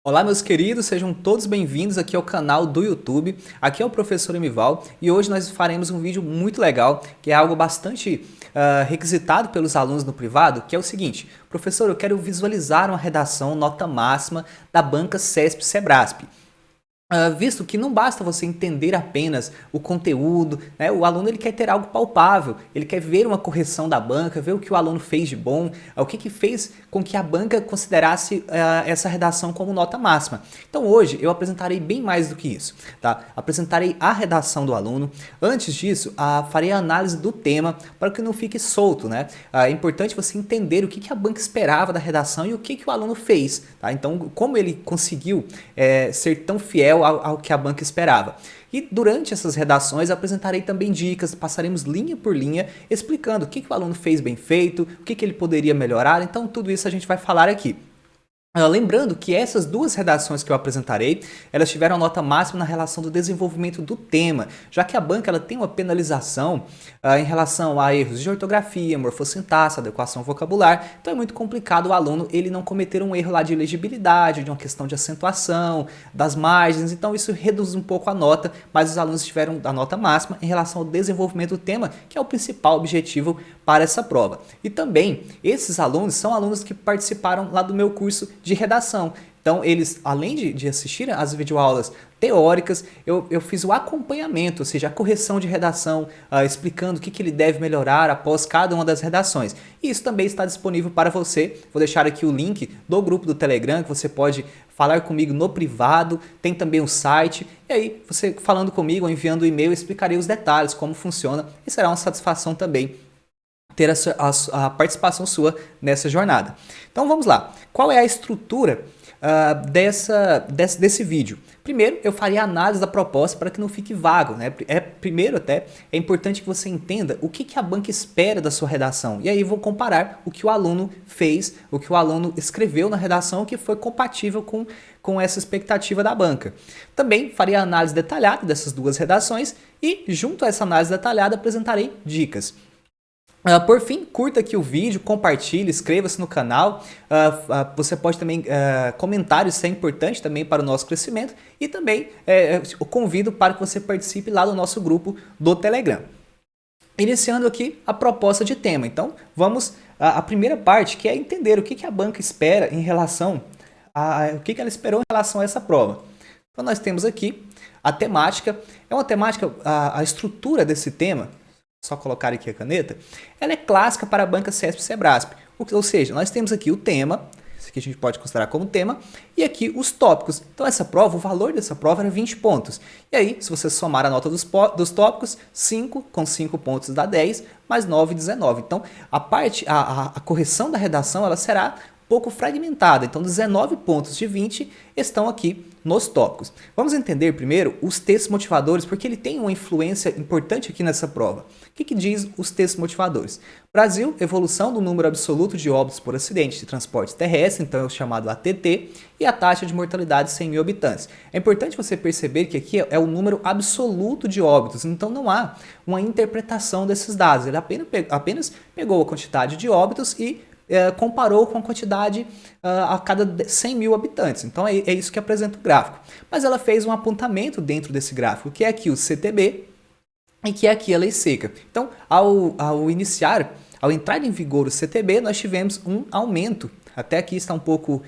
Olá, meus queridos, sejam todos bem-vindos aqui ao canal do YouTube. Aqui é o professor Emival e hoje nós faremos um vídeo muito legal, que é algo bastante requisitado pelos alunos no privado, que é o seguinte: professor, eu quero visualizar uma redação nota máxima da banca CESP-Sebrasp. Visto que não basta você entender apenas o conteúdo, né? O aluno ele quer ter algo palpável, ele quer ver uma correção da banca, ver o que o aluno fez de bom, o que fez com que a banca considerasse essa redação como nota máxima. Então hoje eu apresentarei bem mais do que isso, tá? Apresentarei a redação do aluno. Antes disso, farei a análise do tema para que não fique solto, né? É importante você entender o que a banca esperava da redação e o que o aluno fez, tá? Então, como ele conseguiu ser tão fiel ao que a banca esperava. E durante essas redações apresentarei também dicas, passaremos linha por linha explicando o que o aluno fez bem feito, o que ele poderia melhorar, então tudo isso a gente vai falar aqui. Lembrando que essas duas redações que eu apresentarei, elas tiveram nota máxima na relação do desenvolvimento do tema, já que a banca ela tem uma penalização em relação a erros de ortografia, morfossintaxe, adequação vocabular, então é muito complicado o aluno ele não cometer um erro lá de legibilidade, de uma questão de acentuação, das margens, então isso reduz um pouco a nota, mas os alunos tiveram a nota máxima em relação ao desenvolvimento do tema, que é o principal objetivo para essa prova. E também, esses alunos são alunos que participaram lá do meu curso de redação. Então, eles, além de assistirem às videoaulas teóricas, eu fiz o acompanhamento, ou seja, a correção de redação, explicando o que ele deve melhorar após cada uma das redações. E isso também está disponível para você. Vou deixar aqui o link do grupo do Telegram, que você pode falar comigo no privado, tem também o site, e aí você falando comigo ou enviando um e-mail, eu explicarei os detalhes, como funciona, e será uma satisfação também ter a participação sua nessa jornada. Então vamos lá. Qual é a estrutura desse vídeo? Primeiro, eu farei a análise da proposta para que não fique vago, né? Primeiro até, é importante que você entenda o que a banca espera da sua redação. E aí vou comparar o que o aluno fez, o que o aluno escreveu na redação, que foi compatível com essa expectativa da banca. Também farei a análise detalhada dessas duas redações e, junto a essa análise detalhada, apresentarei dicas. Por fim, curta aqui o vídeo, compartilhe, inscreva-se no canal, você pode também comentar, isso é importante também para o nosso crescimento, e também eu convido para que você participe lá do nosso grupo do Telegram. Iniciando aqui a proposta de tema, então vamos à primeira parte, que é entender o que a banca espera em relação o que ela esperou em relação a essa prova. Então nós temos aqui a temática, é uma temática, a estrutura desse tema, só colocar aqui a caneta, ela é clássica para a banca CESP-Sebrasp. Ou seja, nós temos aqui o tema, isso aqui a gente pode considerar como tema, e aqui os tópicos. Então essa prova, o valor dessa prova era 20 pontos. E aí, se você somar a nota dos tópicos, 5 com 5 pontos dá 10, mais 9, 19. Então a correção da redação ela será um pouco fragmentada. Então 19 pontos de 20 estão aqui nos tópicos. Vamos entender primeiro os textos motivadores, porque ele tem uma influência importante aqui nessa prova. O que diz os textos motivadores? Brasil, evolução do número absoluto de óbitos por acidente de transporte terrestre, então é o chamado ATT, e a taxa de mortalidade 100 mil habitantes. É importante você perceber que aqui é o número absoluto de óbitos, então não há uma interpretação desses dados. Ele apenas pegou a quantidade de óbitos e comparou com a quantidade a cada 100 mil habitantes. Então é isso que apresenta o gráfico. Mas ela fez um apontamento dentro desse gráfico, que é aqui o CTB e que é aqui a lei seca. Então, ao entrar em vigor o CTB, nós tivemos um aumento. Até aqui está um pouco...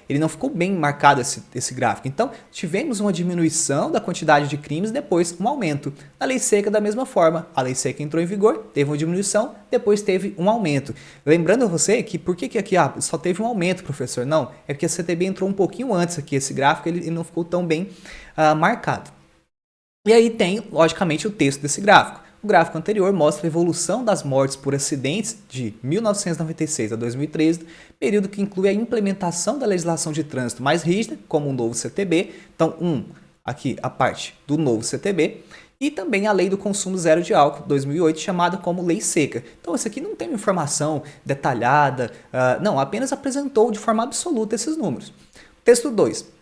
ele não ficou bem marcado esse gráfico. Então, tivemos uma diminuição da quantidade de crimes, depois um aumento. A lei seca, da mesma forma, a lei seca entrou em vigor, teve uma diminuição, depois teve um aumento. Lembrando a você que por que aqui só teve um aumento, professor? Não, é porque a CTB entrou um pouquinho antes aqui, esse gráfico ele não ficou tão bem marcado. E aí tem, logicamente, o texto desse gráfico. O gráfico anterior mostra a evolução das mortes por acidentes de 1996 a 2013, período que inclui a implementação da legislação de trânsito mais rígida, como o novo CTB. Então, aqui a parte do novo CTB, e também a Lei do Consumo Zero de Álcool, 2008, chamada como Lei Seca. Então, esse aqui não tem uma informação detalhada, não, apenas apresentou de forma absoluta esses números. Texto 2.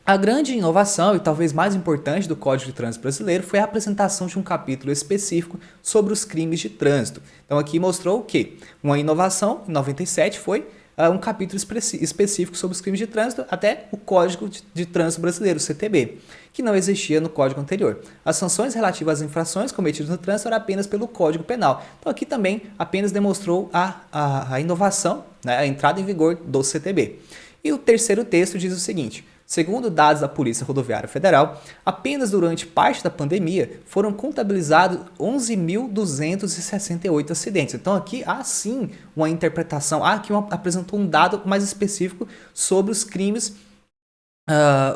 A grande inovação e talvez mais importante do Código de Trânsito Brasileiro foi a apresentação de um capítulo específico sobre os crimes de trânsito. Então aqui mostrou o quê? Uma inovação, em 97, foi um capítulo específico sobre os crimes de trânsito, até o Código de Trânsito Brasileiro, o CTB, que não existia no código anterior. As sanções relativas às infrações cometidas no trânsito eram apenas pelo Código Penal. Então aqui também apenas demonstrou a inovação, né, a entrada em vigor do CTB. E o terceiro texto diz o seguinte: segundo dados da Polícia Rodoviária Federal, apenas durante parte da pandemia foram contabilizados 11.268 acidentes. Então aqui há sim uma interpretação, aqui apresentou um dado mais específico sobre os crimes.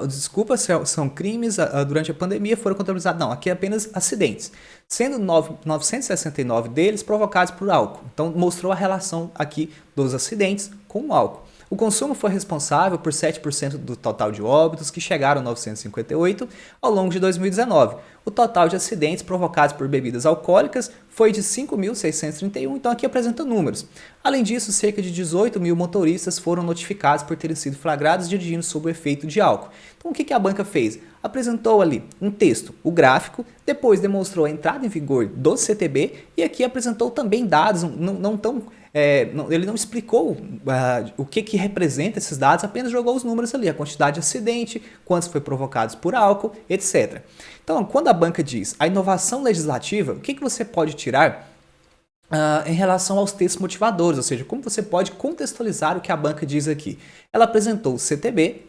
Desculpa, são crimes durante a pandemia foram contabilizados. Não, aqui é apenas acidentes, sendo 969 deles provocados por álcool. Então mostrou a relação aqui dos acidentes com o álcool. O consumo foi responsável por 7% do total de óbitos, que chegaram a 958 ao longo de 2019. O total de acidentes provocados por bebidas alcoólicas foi de 5.631, então aqui apresenta números. Além disso, cerca de 18 mil motoristas foram notificados por terem sido flagrados dirigindo sob o efeito de álcool. Então o que a banca fez? Apresentou ali um texto, o gráfico, depois demonstrou a entrada em vigor do CTB e aqui apresentou também dados não tão... ele não explicou o que representa esses dados, apenas jogou os números ali, a quantidade de acidente, quantos foi provocados por álcool, etc. Então, quando a banca diz a inovação legislativa, o que você pode tirar em relação aos textos motivadores, ou seja, como você pode contextualizar o que a banca diz aqui? Ela apresentou o CTB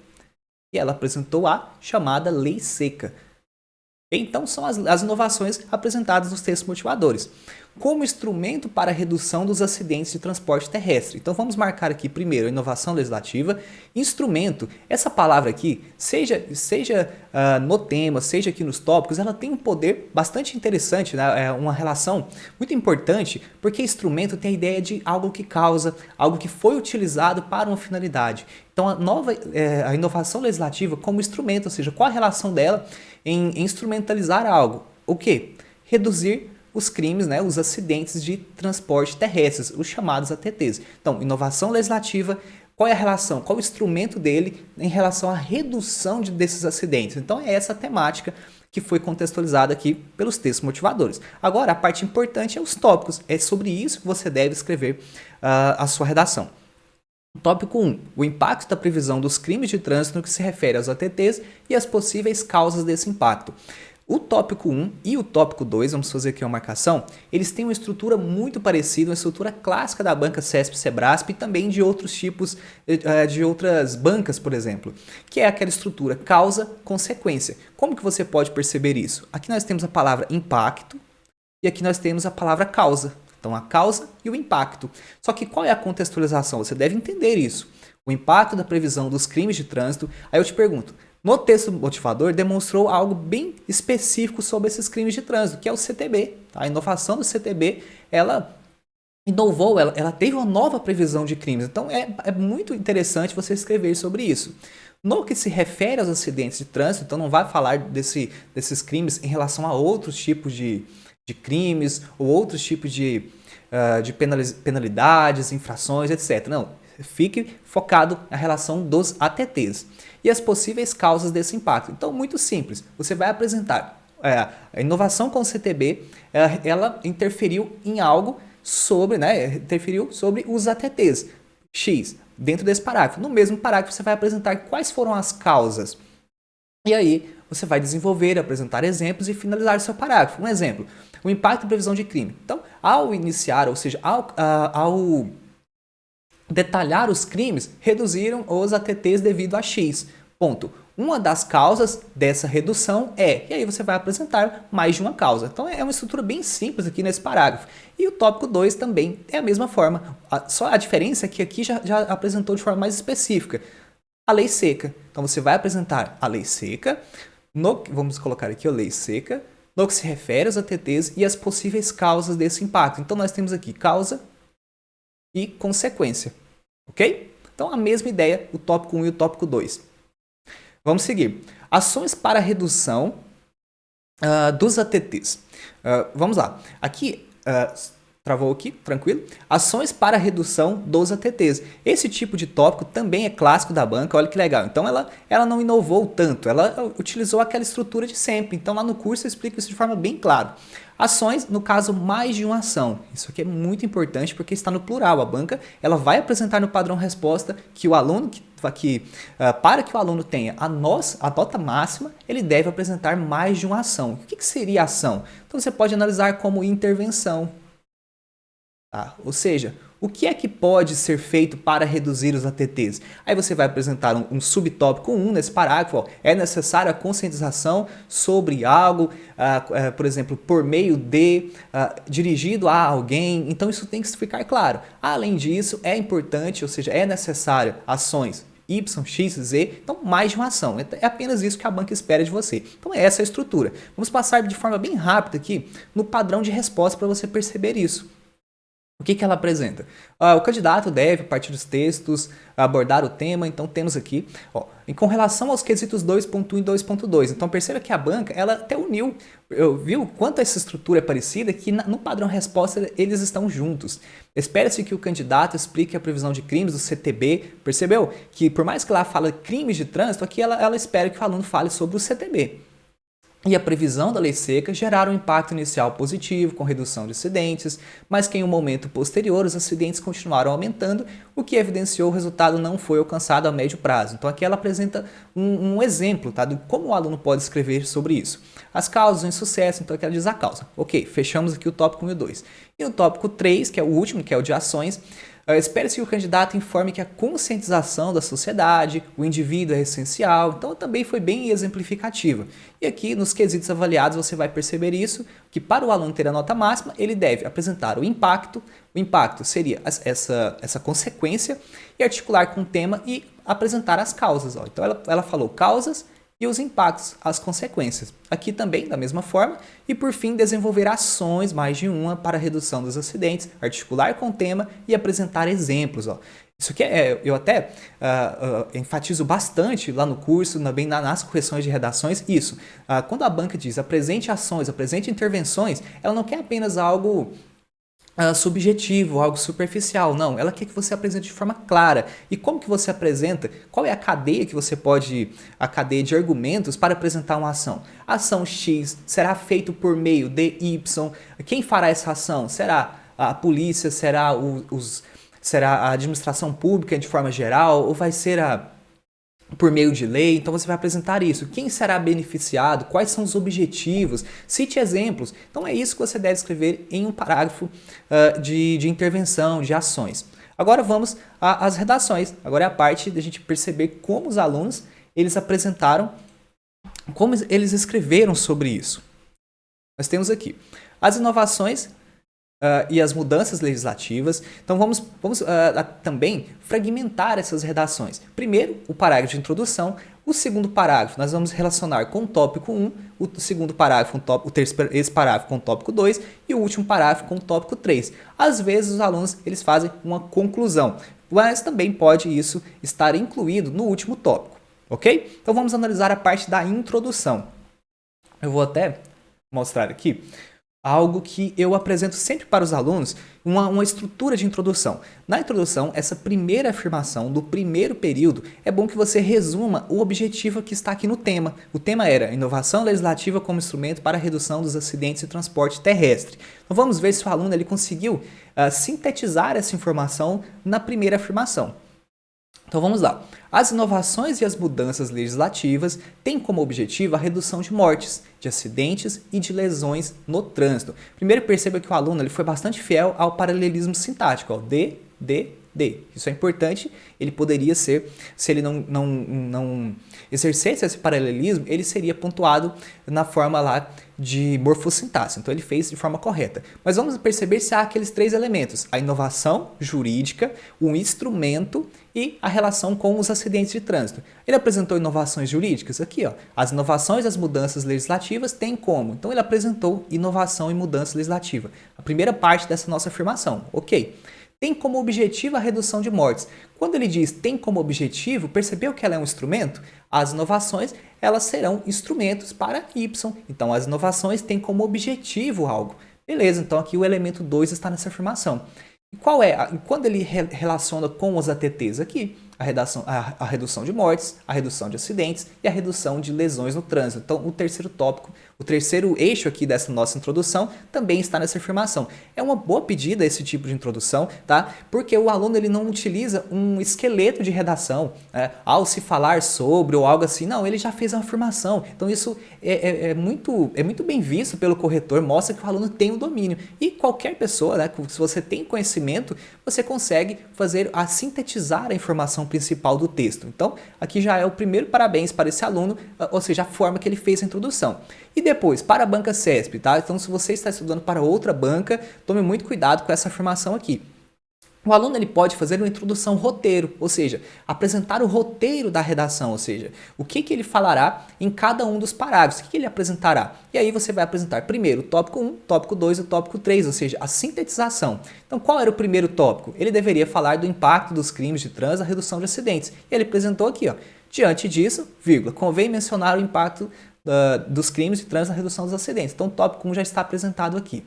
e ela apresentou a chamada Lei Seca. Então, são as inovações apresentadas nos textos motivadores como instrumento para a redução dos acidentes de transporte terrestre. Então vamos marcar aqui primeiro a inovação legislativa, instrumento. Essa palavra aqui, seja no tema, seja aqui nos tópicos, ela tem um poder bastante interessante, né? É uma relação muito importante, porque instrumento tem a ideia de algo que causa, algo que foi utilizado para uma finalidade. Então a inovação legislativa como instrumento, ou seja, qual a relação dela em instrumentalizar algo? O quê? Reduzir os crimes, né, os acidentes de transporte terrestres, os chamados ATTs. Então, inovação legislativa, qual é a relação, qual é o instrumento dele em relação à redução desses acidentes? Então, é essa a temática que foi contextualizada aqui pelos textos motivadores. Agora, a parte importante é os tópicos. É sobre isso que você deve escrever a sua redação. Tópico 1. O impacto da previsão dos crimes de trânsito no que se refere aos ATTs e as possíveis causas desse impacto. O tópico 1 e o tópico 2, vamos fazer aqui uma marcação, eles têm uma estrutura muito parecida, uma estrutura clássica da banca CESP, Sebrasp e também de outros tipos, de outras bancas, por exemplo, que é aquela estrutura causa-consequência. Como que você pode perceber isso? Aqui nós temos a palavra impacto e aqui nós temos a palavra causa. Então, a causa e o impacto. Só que qual é a contextualização? Você deve entender isso. O impacto da previsão dos crimes de trânsito. Aí eu te pergunto, no texto motivador demonstrou algo bem específico sobre esses crimes de trânsito, que é o CTB. Tá? A inovação do CTB, ela inovou, ela teve uma nova previsão de crimes. Então é muito interessante você escrever sobre isso. No que se refere aos acidentes de trânsito, então não vai falar desses crimes em relação a outros tipos de crimes ou outros tipos de penalidades, infrações, etc. Não. Fique focado na relação dos ATTs e as possíveis causas desse impacto. Então, muito simples. Você vai apresentar a inovação com o CTB, ela interferiu em algo sobre, né, interferiu sobre os ATTs. X, dentro desse parágrafo. No mesmo parágrafo, você vai apresentar quais foram as causas. E aí, você vai desenvolver, apresentar exemplos e finalizar o seu parágrafo. Um exemplo, o impacto da previsão de crime. Então, ao iniciar, ou seja, ao detalhar os crimes, reduziram os ATTs devido a X. Ponto. Uma das causas dessa redução e aí você vai apresentar mais de uma causa. Então é uma estrutura bem simples aqui nesse parágrafo. E o tópico 2 também é a mesma forma. Só a diferença é que aqui já apresentou de forma mais específica. A lei seca. Então você vai apresentar a lei seca, vamos colocar aqui a lei seca, no que se refere aos ATTs e as possíveis causas desse impacto. Então nós temos aqui causa e consequência. Ok? Então a mesma ideia, o tópico 1 e o tópico 2. Vamos seguir. Ações para redução dos ATTs. Vamos lá. Aqui Travou aqui, tranquilo? Ações para redução dos ATTs. Esse tipo de tópico também é clássico da banca, olha que legal. Então ela não inovou tanto, ela utilizou aquela estrutura de sempre. Então lá no curso eu explico isso de forma bem clara. Ações, no caso, mais de uma ação. Isso aqui é muito importante porque está no plural. A banca ela vai apresentar no padrão resposta que o aluno, para que o aluno tenha a nota máxima, ele deve apresentar mais de uma ação. O que seria ação? Então você pode analisar como intervenção. Tá? Ou seja, o que é que pode ser feito para reduzir os ATTs? Aí você vai apresentar um subtópico 1 nesse parágrafo. Ó, é necessária a conscientização sobre algo, por exemplo, por meio de, dirigido a alguém. Então isso tem que ficar claro. Além disso, é importante, ou seja, é necessário ações Y, X, Z, então mais de uma ação. É apenas isso que a banca espera de você. Então é essa a estrutura. Vamos passar de forma bem rápida aqui no padrão de resposta para você perceber isso. O que ela apresenta? O candidato deve, a partir dos textos, abordar o tema. Então temos aqui, com relação aos quesitos 2.1 e 2.2. Então perceba que a banca ela até uniu, viu quanto essa estrutura é parecida, que no padrão resposta eles estão juntos. Espera-se que o candidato explique a previsão de crimes do CTB. Percebeu que por mais que lá fala crimes de trânsito, aqui ela espera que o aluno fale sobre o CTB. E a previsão da lei seca geraram um impacto inicial positivo, com redução de acidentes, mas que em um momento posterior os acidentes continuaram aumentando, o que evidenciou o resultado não foi alcançado a médio prazo. Então aqui ela apresenta um exemplo, tá, de como o aluno pode escrever sobre isso. As causas do insucesso, então aqui ela diz a causa. Ok, fechamos aqui o tópico 1 e o 2. E o tópico 3, que é o último, que é o de ações, espera-se que o candidato informe que a conscientização da sociedade, o indivíduo é essencial, então também foi bem exemplificativa. E aqui nos quesitos avaliados você vai perceber isso, que para o aluno ter a nota máxima, ele deve apresentar o impacto seria essa consequência, e articular com o tema e apresentar as causas. Então ela falou causas e os impactos, as consequências. Aqui também, da mesma forma. E por fim, desenvolver ações, mais de uma, para a redução dos acidentes, articular com o tema e apresentar exemplos. Isso aqui eu até enfatizo bastante lá no curso, também nas correções de redações, isso. Quando a banca diz apresente ações, apresente intervenções, ela não quer apenas algo subjetivo, algo superficial, não. Ela quer que você apresente de forma clara. E como que você apresenta? Qual é a cadeia que você a cadeia de argumentos para apresentar uma ação? A ação X será feita por meio de Y. Quem fará essa ação? Será a polícia? Será será a administração pública de forma geral? Ou vai ser por meio de lei? Então você vai apresentar isso. Quem será beneficiado? Quais são os objetivos? Cite exemplos. Então é isso que você deve escrever em um parágrafo de intervenção, de ações. Agora vamos às redações. Agora é a parte da gente perceber como os alunos eles apresentaram, como eles escreveram sobre isso. Nós temos aqui as inovações e as mudanças legislativas. Então vamos também fragmentar essas redações. Primeiro, o parágrafo de introdução. O segundo parágrafo nós vamos relacionar com o tópico 1, o segundo parágrafo esse parágrafo com o tópico 2 e o último parágrafo com o tópico 3. Às vezes os alunos eles fazem uma conclusão, mas também pode isso estar incluído no último tópico, ok? Então vamos analisar a parte da introdução. Eu vou até mostrar aqui algo que eu apresento sempre para os alunos, uma estrutura de introdução. Na introdução, essa primeira afirmação do primeiro período, é bom que você resuma o objetivo que está aqui no tema. O tema era inovação legislativa como instrumento para a redução dos acidentes de transporte terrestre. Então vamos ver se o aluno ele conseguiu sintetizar essa informação na primeira afirmação. Então vamos lá. As inovações e as mudanças legislativas têm como objetivo a redução de mortes, de acidentes e de lesões no trânsito. Primeiro perceba que o aluno ele foi bastante fiel ao paralelismo sintático, D. Isso é importante, ele poderia ser, se ele não exercesse esse paralelismo, ele seria pontuado na forma lá de morfossintaxe. Então ele fez de forma correta. Mas vamos perceber se há aqueles três elementos: a inovação jurídica, o instrumento e a relação com os acidentes de trânsito. Ele apresentou inovações jurídicas aqui, as inovações e as mudanças legislativas têm como. Então ele apresentou inovação e mudança legislativa. A primeira parte dessa nossa afirmação, ok. Tem como objetivo a redução de mortes. Quando ele diz tem como objetivo, percebeu que ela é um instrumento? As inovações, elas serão instrumentos para Y. Então, as inovações têm como objetivo algo. Beleza, então aqui o elemento 2 está nessa afirmação. E qual é? Quando ele relaciona com os ATTs aqui, a redução de mortes, a redução de acidentes e a redução de lesões no trânsito. Então, o terceiro tópico, o terceiro eixo aqui dessa nossa introdução também está nessa afirmação. É uma boa pedida esse tipo de introdução, tá? Porque o aluno ele não utiliza um esqueleto de redação, né? Ao se falar sobre ou algo assim. Não, ele já fez uma afirmação. Então, isso é muito bem visto pelo corretor, mostra que o aluno tem o domínio. E qualquer pessoa, né, se você tem conhecimento, você consegue sintetizar a informação principal do texto. Então, aqui já é o primeiro parabéns para esse aluno, ou seja, a forma que ele fez a introdução. E depois, para a banca CESP, tá? Então, se você está estudando para outra banca, tome muito cuidado com essa afirmação aqui. O aluno ele pode fazer uma introdução roteiro, ou seja, apresentar o roteiro da redação, ou seja, o que ele falará em cada um dos parágrafos, o que ele apresentará. E aí você vai apresentar primeiro o tópico 1, tópico 2 e o tópico 3, ou seja, a sintetização. Então qual era o primeiro tópico? Ele deveria falar do impacto dos crimes de trânsito na redução de acidentes. E ele apresentou aqui, ó, diante disso, vírgula, convém mencionar o impacto dos crimes de trânsito na redução dos acidentes. Então o tópico 1 já está apresentado aqui.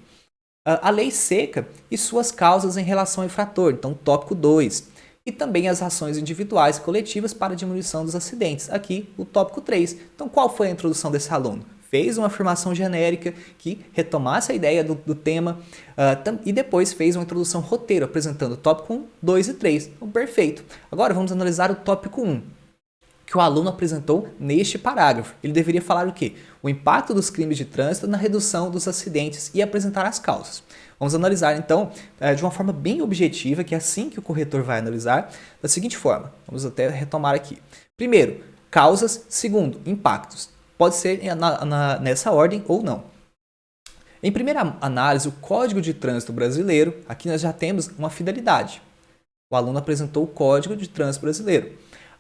A lei seca e suas causas em relação ao infrator, então tópico 2. E também as ações individuais e coletivas para a diminuição dos acidentes, aqui o tópico 3. Então qual foi a introdução desse aluno? Fez uma afirmação genérica que retomasse a ideia do tema e depois fez uma introdução roteiro, apresentando o tópico 1, 2 e 3. Então perfeito. Agora vamos analisar o tópico 1. Que o aluno apresentou neste parágrafo. Ele deveria falar o quê? O impacto dos crimes de trânsito na redução dos acidentes e apresentar as causas. Vamos analisar então de uma forma bem objetiva, que é assim que o corretor vai analisar, da seguinte forma. Vamos até retomar aqui. Primeiro, causas. Segundo, impactos. Pode ser nessa ordem ou não. Em primeira análise, o Código de Trânsito Brasileiro, aqui nós já temos uma fidelidade. O aluno apresentou o Código de Trânsito Brasileiro.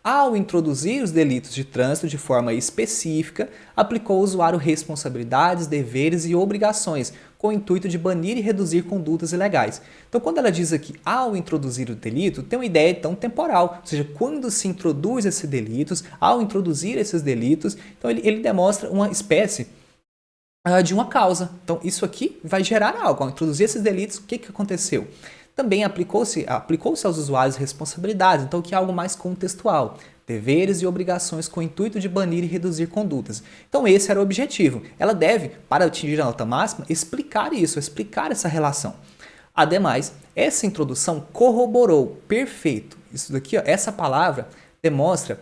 Ao introduzir os delitos de trânsito de forma específica, aplicou ao usuário responsabilidades, deveres e obrigações, com o intuito de banir e reduzir condutas ilegais. Então, quando ela diz aqui, ao introduzir o delito, tem uma ideia então temporal, ou seja, quando se introduz esses delitos, ao introduzir esses delitos, então ele demonstra uma espécie de uma causa. Então, isso aqui vai gerar algo. Ao introduzir esses delitos, o que aconteceu? Também aplicou-se aos usuários responsabilidades, então que é algo mais contextual, deveres e obrigações com o intuito de banir e reduzir condutas. Então esse era o objetivo. Ela deve, para atingir a nota máxima, explicar isso, explicar essa relação. Ademais, essa introdução corroborou, perfeito. Isso daqui, ó, essa palavra demonstra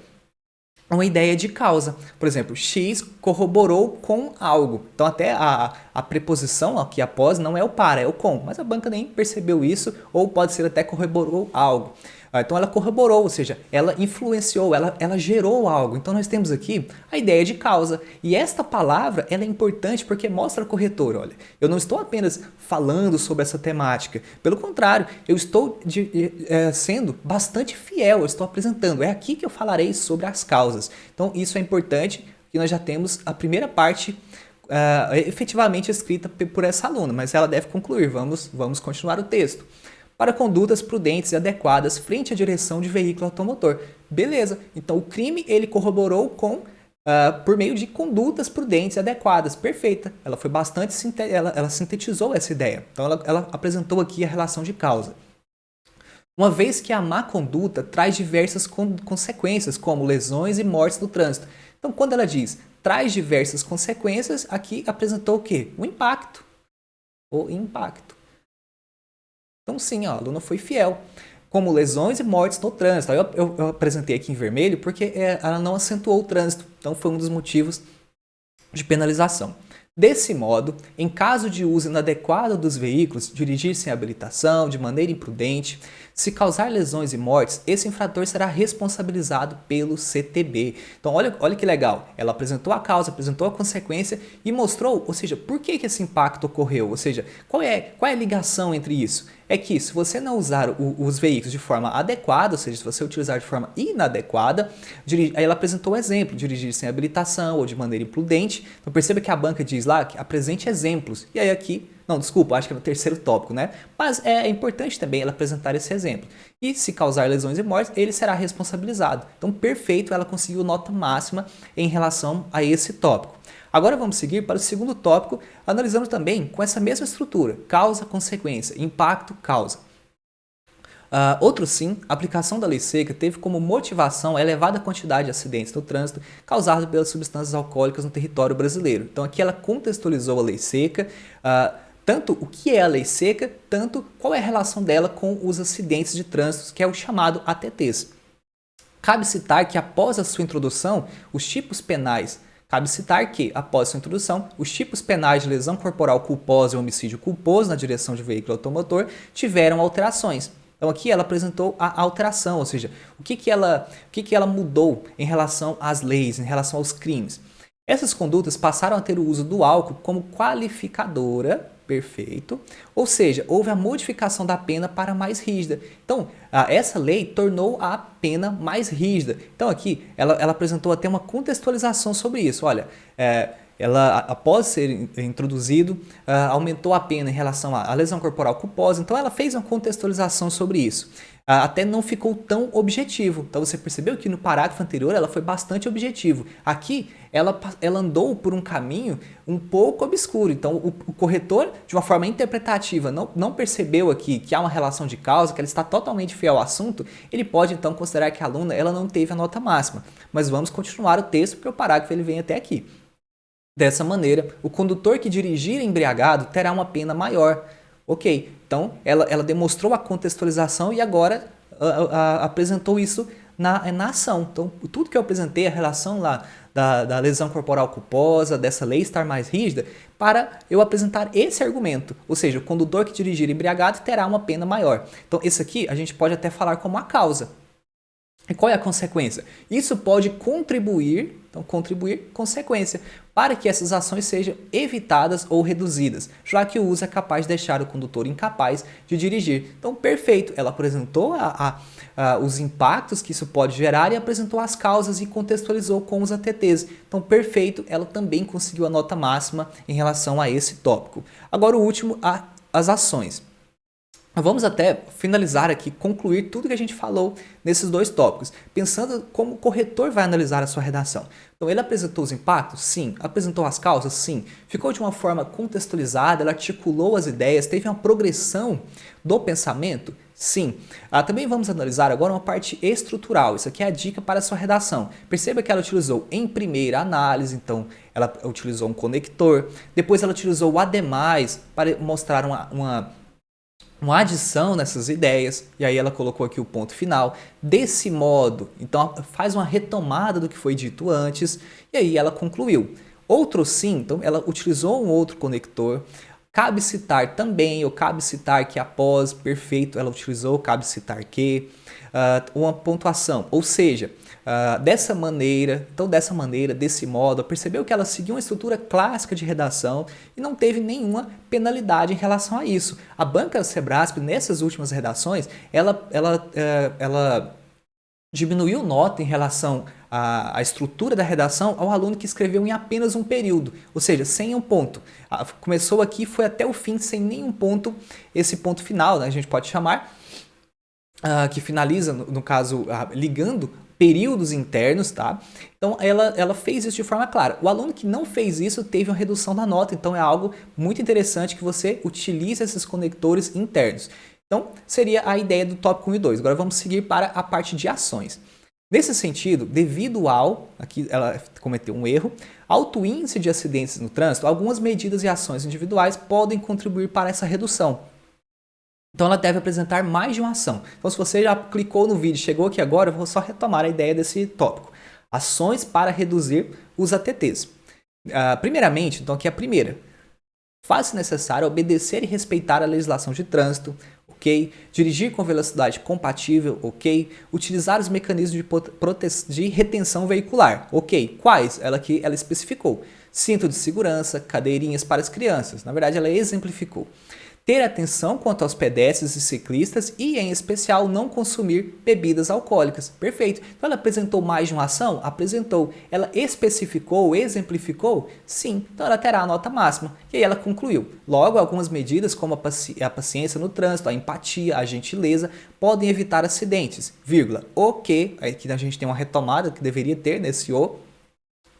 uma ideia de causa. Por exemplo, X corroborou com algo. Então até a preposição aqui após não é o para, é o com. Mas a banca nem percebeu isso, ou pode ser até corroborou algo. Então ela corroborou, ou seja, ela influenciou, ela gerou algo. Então nós temos aqui a ideia de causa. E esta palavra ela é importante porque mostra ao corretor, olha, eu não estou apenas falando sobre essa temática. Pelo contrário, eu estou sendo bastante fiel, eu estou apresentando. É aqui que eu falarei sobre as causas. Então isso é importante que nós já temos a primeira parte efetivamente escrita por essa aluna, mas ela deve concluir. Vamos continuar o texto. Para condutas prudentes e adequadas frente à direção de veículo automotor. Beleza, então o crime ele corroborou por meio de condutas prudentes e adequadas. Perfeita, ela foi bastante, ela sintetizou essa ideia. Então ela apresentou aqui a relação de causa. Uma vez que a má conduta traz diversas consequências, como lesões e mortes no trânsito. Então quando ela diz traz diversas consequências, aqui apresentou o quê? O impacto. O impacto. Então sim, ó, a aluna foi fiel, como lesões e mortes no trânsito. Eu apresentei aqui em vermelho porque ela não acentuou o trânsito, então foi um dos motivos de penalização. Desse modo, em caso de uso inadequado dos veículos, dirigir sem habilitação, de maneira imprudente, se causar lesões e mortes, esse infrator será responsabilizado pelo CTB. Então olha que legal, ela apresentou a causa, apresentou a consequência e mostrou, ou seja, por que esse impacto ocorreu, ou seja, qual é a ligação entre isso? É que se você não usar os veículos de forma adequada, ou seja, se você utilizar de forma inadequada, aí ela apresentou o exemplo, dirigir sem habilitação ou de maneira imprudente. Então perceba que a banca diz lá que apresente exemplos. E aí aqui, não, desculpa, acho que é no terceiro tópico, né? Mas é importante também ela apresentar esse exemplo. E se causar lesões e mortes, ele será responsabilizado. Então perfeito, ela conseguiu nota máxima em relação a esse tópico. Agora vamos seguir para o segundo tópico, analisando também com essa mesma estrutura, causa, consequência, impacto, causa. Outro sim, a aplicação da lei seca teve como motivação a elevada quantidade de acidentes no trânsito causados pelas substâncias alcoólicas no território brasileiro. Então aqui ela contextualizou a lei seca, tanto o que é a lei seca, tanto qual é a relação dela com os acidentes de trânsito, que é o chamado ATTs. Cabe citar que após a sua introdução, os tipos penais de lesão corporal culposa e homicídio culposo na direção de veículo automotor tiveram alterações. Então aqui ela apresentou a alteração, ou seja, o que ela mudou em relação às leis, em relação aos crimes. Essas condutas passaram a ter o uso do álcool como qualificadora, perfeito, ou seja, houve a modificação da pena para mais rígida. Então, essa lei tornou a pena mais rígida. Então aqui ela apresentou até uma contextualização sobre isso. Olha, ela, após ser introduzido, aumentou a pena em relação à lesão corporal culposa, então ela fez uma contextualização sobre isso. Até não ficou tão objetivo. Então você percebeu que no parágrafo anterior ela foi bastante objetivo. Aqui ela andou por um caminho um pouco obscuro. Então o corretor, de uma forma interpretativa, não percebeu aqui que há uma relação de causa, que ela está totalmente fiel ao assunto. Ele pode então considerar que a aluna ela não teve a nota máxima. Mas vamos continuar o texto porque o parágrafo ele vem até aqui. Dessa maneira, o condutor que dirigir embriagado terá uma pena maior. Ok, então ela demonstrou a contextualização e agora apresentou isso na ação. Então, tudo que eu apresentei, a relação lá da lesão corporal culposa, dessa lei estar mais rígida, para eu apresentar esse argumento. Ou seja, o condutor que dirigir embriagado terá uma pena maior. Então, esse aqui a gente pode até falar como a causa. E qual é a consequência? Isso pode contribuir, consequência, para que essas ações sejam evitadas ou reduzidas, já que o uso é capaz de deixar o condutor incapaz de dirigir. Então, perfeito, ela apresentou os impactos que isso pode gerar e apresentou as causas e contextualizou com os ATTs. Então, perfeito, ela também conseguiu a nota máxima em relação a esse tópico. Agora, o último, as ações. Vamos até finalizar aqui, concluir tudo que a gente falou nesses dois tópicos, pensando como o corretor vai analisar a sua redação. Então, ele apresentou os impactos? Sim. Apresentou as causas? Sim. Ficou de uma forma contextualizada, ela articulou as ideias, teve uma progressão do pensamento? Sim. Também vamos analisar agora uma parte estrutural. Isso aqui é a dica para a sua redação. Perceba que ela utilizou em primeira análise, então ela utilizou um conector, depois ela utilizou o ademais para mostrar uma adição nessas ideias, e aí ela colocou aqui o ponto final. Desse modo, então faz uma retomada do que foi dito antes, e aí ela concluiu. Outro sim, então ela utilizou um outro conector. Cabe citar também, ou cabe citar que após, perfeito, ela utilizou cabe citar que, uma pontuação, ou seja, dessa maneira, desse modo, percebeu que ela seguiu uma estrutura clássica de redação e não teve nenhuma penalidade em relação a isso. A banca Sebrasp, nessas últimas redações, ela diminuiu nota em relação à estrutura da redação ao aluno que escreveu em apenas um período, ou seja, sem um ponto. Começou aqui, foi até o fim sem nenhum ponto, esse ponto final, né, a gente pode chamar, que finaliza, no caso, ligando períodos internos, tá? Então ela fez isso de forma clara. O aluno que não fez isso teve uma redução da nota, então é algo muito interessante que você utilize esses conectores internos. Então seria a ideia do tópico 1 e 2. Agora vamos seguir para a parte de ações. Nesse sentido, devido aqui ela cometeu um erro, alto índice de acidentes no trânsito, algumas medidas e ações individuais podem contribuir para essa redução. Então ela deve apresentar mais de uma ação. Então se você já clicou no vídeo e chegou aqui agora, eu vou só retomar a ideia desse tópico. Ações para reduzir os ATTs. Primeiramente, então aqui é a primeira. Faz-se necessário obedecer e respeitar a legislação de trânsito, ok? Dirigir com velocidade compatível, ok? Utilizar os mecanismos de retenção veicular, ok? Quais? Ela especificou. Cinto de segurança, cadeirinhas para as crianças. Na verdade, ela exemplificou. Ter atenção quanto aos pedestres e ciclistas e, em especial, não consumir bebidas alcoólicas. Perfeito. Então, ela apresentou mais de uma ação? Apresentou. Ela especificou, exemplificou? Sim. Então, ela terá a nota máxima. E aí ela concluiu. Logo, algumas medidas, como a paciência no trânsito, a empatia, a gentileza, podem evitar acidentes. Vírgula. O que, aqui a gente tem uma retomada que deveria ter nesse o.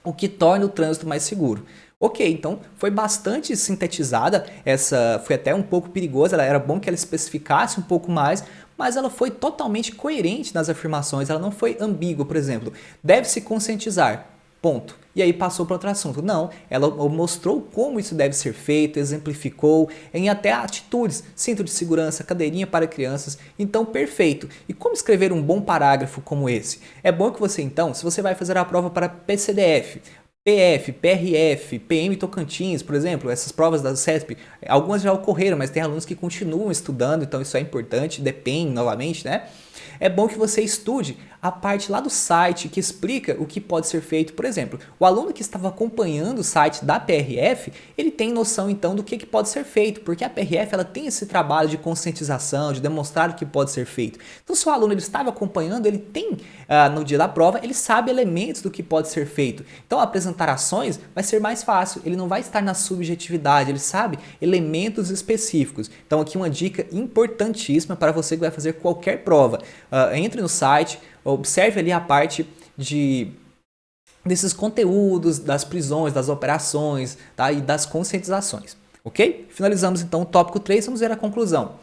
o que torna o trânsito mais seguro. Ok, então foi bastante sintetizada, essa foi até um pouco perigosa, era bom que ela especificasse um pouco mais, mas ela foi totalmente coerente nas afirmações, ela não foi ambígua, por exemplo, deve-se conscientizar, ponto. E aí passou para outro assunto. Não, ela mostrou como isso deve ser feito, exemplificou em até atitudes, cinto de segurança, cadeirinha para crianças, então perfeito. E como escrever um bom parágrafo como esse? É bom que você então, se você vai fazer a prova para PCDF, PF, PRF, PM Tocantins, por exemplo, essas provas da CESP, algumas já ocorreram, mas tem alunos que continuam estudando, então isso é importante, depende novamente, né? É bom que você estude a parte lá do site que explica o que pode ser feito. Por exemplo, o aluno que estava acompanhando o site da PRF, ele tem noção então do que pode ser feito, porque a PRF ela tem esse trabalho de conscientização, de demonstrar o que pode ser feito. Então, se o aluno ele estava acompanhando, ele tem, no dia da prova, ele sabe elementos do que pode ser feito. Então, apresentar ações vai ser mais fácil, ele não vai estar na subjetividade, ele sabe elementos específicos. Então, aqui uma dica importantíssima para você que vai fazer qualquer prova. Entre no site, observe ali a parte desses conteúdos, das prisões, das operações, tá? E das conscientizações, ok? Finalizamos então o tópico 3, vamos ver a conclusão.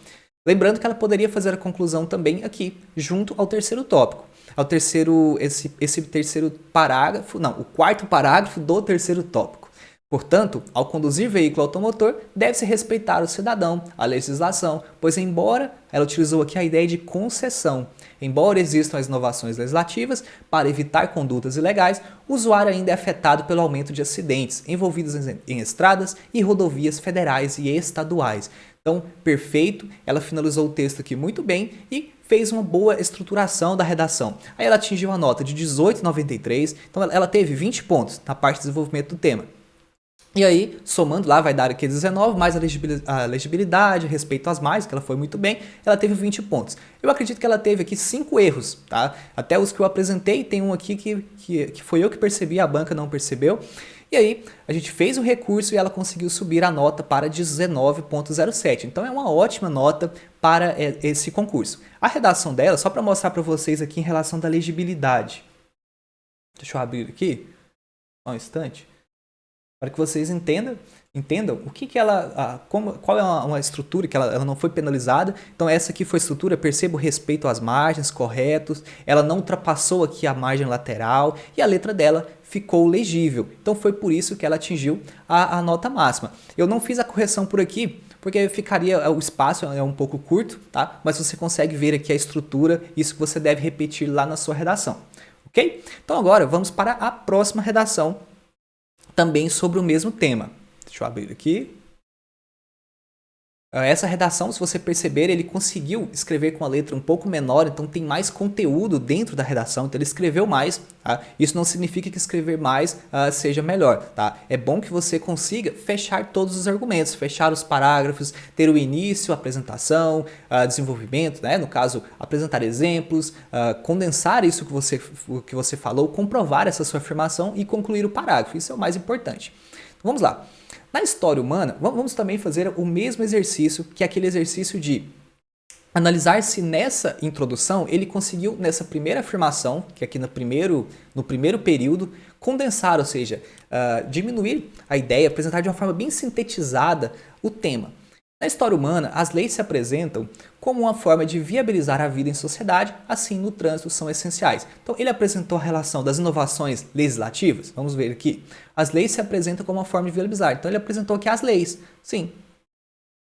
Lembrando que ela poderia fazer a conclusão também aqui, junto ao terceiro tópico. Ao terceiro, esse terceiro parágrafo, não, o quarto parágrafo do terceiro tópico. Portanto, ao conduzir veículo automotor, deve-se respeitar o cidadão, a legislação, pois embora ela utilizou aqui a ideia de concessão, embora existam as inovações legislativas para evitar condutas ilegais, o usuário ainda é afetado pelo aumento de acidentes envolvidos em estradas e rodovias federais e estaduais. Então, perfeito, ela finalizou o texto aqui muito bem e fez uma boa estruturação da redação. Aí ela atingiu a nota de 18,93, então ela teve 20 pontos na parte de desenvolvimento do tema. E aí, somando lá, vai dar aqui 19, mais a legibilidade, respeito às margens, que ela foi muito bem, ela teve 20 pontos. Eu acredito que ela teve aqui 5 erros, tá? Até os que eu apresentei, tem um aqui que foi eu que percebi, a banca não percebeu. E aí, a gente fez o recurso e ela conseguiu subir a nota para 19,07. Então, é uma ótima nota para esse concurso. A redação dela, só para mostrar para vocês aqui em relação da legibilidade. Deixa eu abrir aqui, só um instante. Para que vocês entendam o que ela, qual é uma estrutura que ela não foi penalizada. Então essa aqui foi a estrutura, perceba o respeito às margens, corretos, ela não ultrapassou aqui a margem lateral e a letra dela ficou legível. Então foi por isso que ela atingiu a nota máxima. Eu não fiz a correção por aqui, porque ficaria, o espaço é um pouco curto, tá? Mas você consegue ver aqui a estrutura, isso que você deve repetir lá na sua redação, ok? Então agora vamos para a próxima redação, também sobre o mesmo tema. Deixa eu abrir aqui. Essa redação, se você perceber, ele conseguiu escrever com a letra um pouco menor, então tem mais conteúdo dentro da redação, então ele escreveu mais. Tá? Isso não significa que escrever mais seja melhor. Tá? É bom que você consiga fechar todos os argumentos, fechar os parágrafos, ter o início, a apresentação, desenvolvimento, né? No caso, apresentar exemplos, condensar isso que você falou, comprovar essa sua afirmação e concluir o parágrafo. Isso é o mais importante. Então, vamos lá. Na história humana, vamos também fazer o mesmo exercício, que é aquele exercício de analisar se nessa introdução ele conseguiu, nessa primeira afirmação, que é aqui no primeiro período, condensar, ou seja, diminuir a ideia, apresentar de uma forma bem sintetizada o tema. Na história humana, as leis se apresentam como uma forma de viabilizar a vida em sociedade, assim no trânsito são essenciais. Então ele apresentou a relação das inovações legislativas, vamos ver aqui. As leis se apresentam como uma forma de viabilizar, então ele apresentou aqui as leis, sim.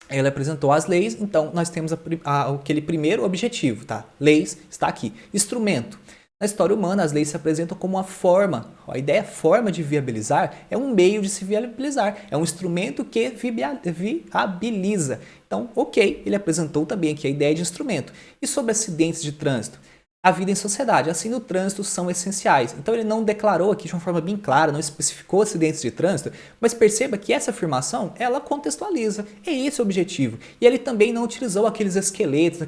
Ele apresentou as leis, então nós temos aquele primeiro objetivo, tá? Leis está aqui. Instrumento. Na história humana, as leis se apresentam como uma forma, a ideia forma de viabilizar é um meio de se viabilizar, é um instrumento que viabiliza. Então, ok, ele apresentou também aqui a ideia de instrumento. E sobre acidentes de trânsito? A vida em sociedade, assim no trânsito, são essenciais. Então ele não declarou aqui de uma forma bem clara, não especificou acidentes de trânsito, mas perceba que essa afirmação, ela contextualiza, é esse o objetivo. E ele também não utilizou aqueles esqueletos,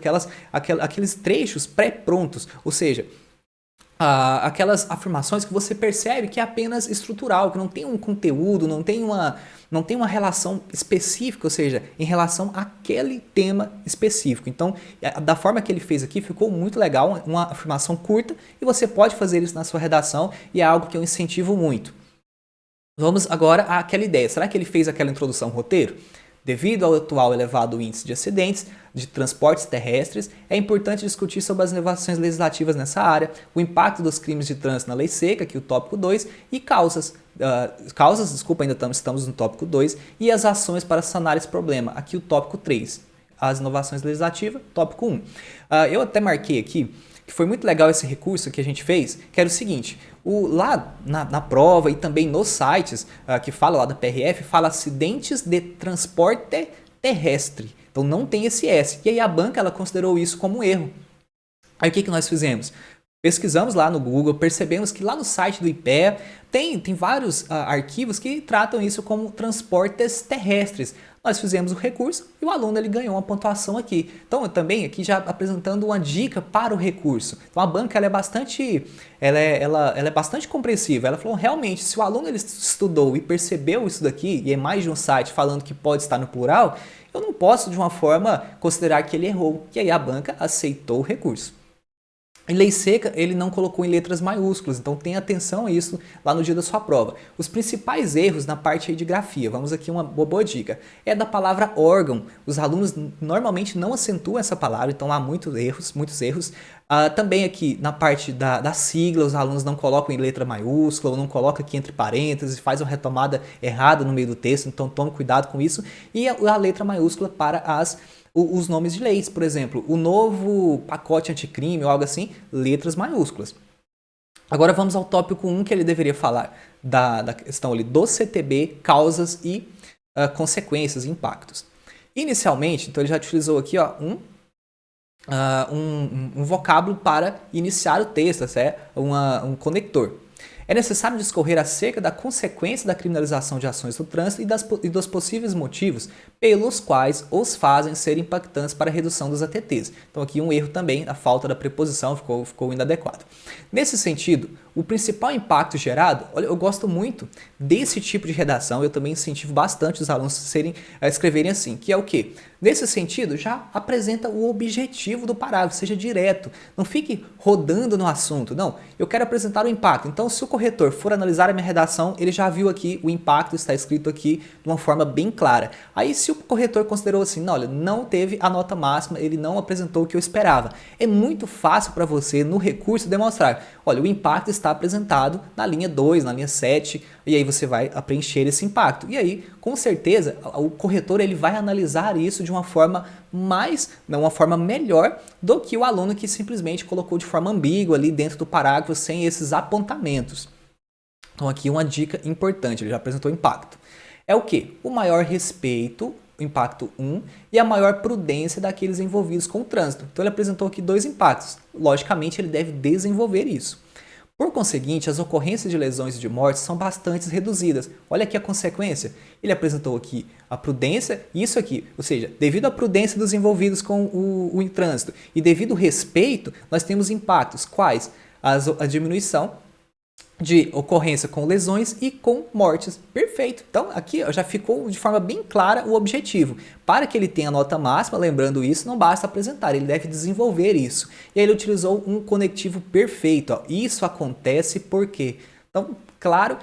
aqueles trechos pré-prontos, ou seja, aquelas afirmações que você percebe que é apenas estrutural, que não tem um conteúdo, não tem uma relação específica, ou seja, em relação àquele tema específico. Então, da forma que ele fez aqui, ficou muito legal, uma afirmação curta, e você pode fazer isso na sua redação, e é algo que eu incentivo muito. Vamos agora àquela ideia. Será que ele fez aquela introdução ao roteiro? Devido ao atual elevado índice de acidentes de transportes terrestres, é importante discutir sobre as inovações legislativas nessa área, o impacto dos crimes de trânsito na lei seca, aqui o tópico 2, e ainda estamos no tópico 2, e as ações para sanar esse problema, aqui o tópico 3. As inovações legislativas, tópico 1. Eu até marquei aqui que foi muito legal esse recurso que a gente fez, que era o seguinte, lá na prova e também nos sites que fala lá da PRF, fala acidentes de transporte terrestre. Então não tem esse S. E aí a banca ela considerou isso como um erro. Aí o que nós fizemos? Pesquisamos lá no Google, percebemos que lá no site do IPEA tem vários arquivos que tratam isso como transportes terrestres. Nós fizemos o recurso e o aluno ele ganhou uma pontuação aqui. Então, eu também aqui já apresentando uma dica para o recurso. Então, a banca ela é bastante compreensiva. Ela falou, realmente, se o aluno ele estudou e percebeu isso daqui, e é mais de um site falando que pode estar no plural, eu não posso, de uma forma, considerar que ele errou. E aí a banca aceitou o recurso. Em lei seca, ele não colocou em letras maiúsculas, então tenha atenção a isso lá no dia da sua prova. Os principais erros na parte aí de grafia, vamos aqui uma boa dica, é da palavra órgão. Os alunos normalmente não acentuam essa palavra, então há muitos erros. Também aqui na parte da sigla, os alunos não colocam em letra maiúscula, ou não colocam aqui entre parênteses, faz uma retomada errada no meio do texto, então tome cuidado com isso. E a letra maiúscula para os nomes de leis, por exemplo, o novo pacote anticrime ou algo assim, letras maiúsculas. Agora vamos ao tópico 1 que ele deveria falar da questão ali do CTB, causas e consequências, impactos. Inicialmente, então ele já utilizou aqui ó, um vocábulo para iniciar o texto, um conector. É necessário discorrer acerca da consequência da criminalização de ações do trânsito e dos possíveis motivos pelos quais os fazem ser impactantes para a redução dos ATTs. Então aqui um erro também, a falta da preposição ficou inadequado. Nesse sentido, o principal impacto gerado, olha, eu gosto muito desse tipo de redação, eu também incentivo bastante os alunos a escreverem assim, que é o quê? Nesse sentido, já apresenta o objetivo do parágrafo, seja direto, não fique rodando no assunto, não, eu quero apresentar o impacto, então se o corretor for analisar a minha redação, ele já viu aqui o impacto, está escrito aqui de uma forma bem clara. Aí se o corretor considerou assim, não, olha, não teve a nota máxima, ele não apresentou o que eu esperava, é muito fácil para você no recurso demonstrar, olha, o impacto está apresentado na linha 2, na linha 7, e aí você vai preencher esse impacto. E aí, com certeza, o corretor ele vai analisar isso de uma forma uma forma melhor do que o aluno que simplesmente colocou de forma ambígua ali dentro do parágrafo sem esses apontamentos. Então aqui uma dica importante, ele já apresentou impacto. É o quê? O maior respeito, impacto 1, e a maior prudência daqueles envolvidos com o trânsito. Então ele apresentou aqui 2 impactos. Logicamente ele deve desenvolver isso. Por conseguinte, as ocorrências de lesões e de mortes são bastante reduzidas. Olha aqui a consequência. Ele apresentou aqui a prudência, isso aqui, ou seja, devido à prudência dos envolvidos com o trânsito e devido ao respeito, nós temos impactos. Quais? A diminuição de ocorrência com lesões e com mortes. Perfeito. Então, aqui já ficou de forma bem clara o objetivo. Para que ele tenha nota máxima, lembrando isso, não basta apresentar, ele deve desenvolver isso. E aí ele utilizou um conectivo perfeito. Ó. Isso acontece por quê? Então, claro,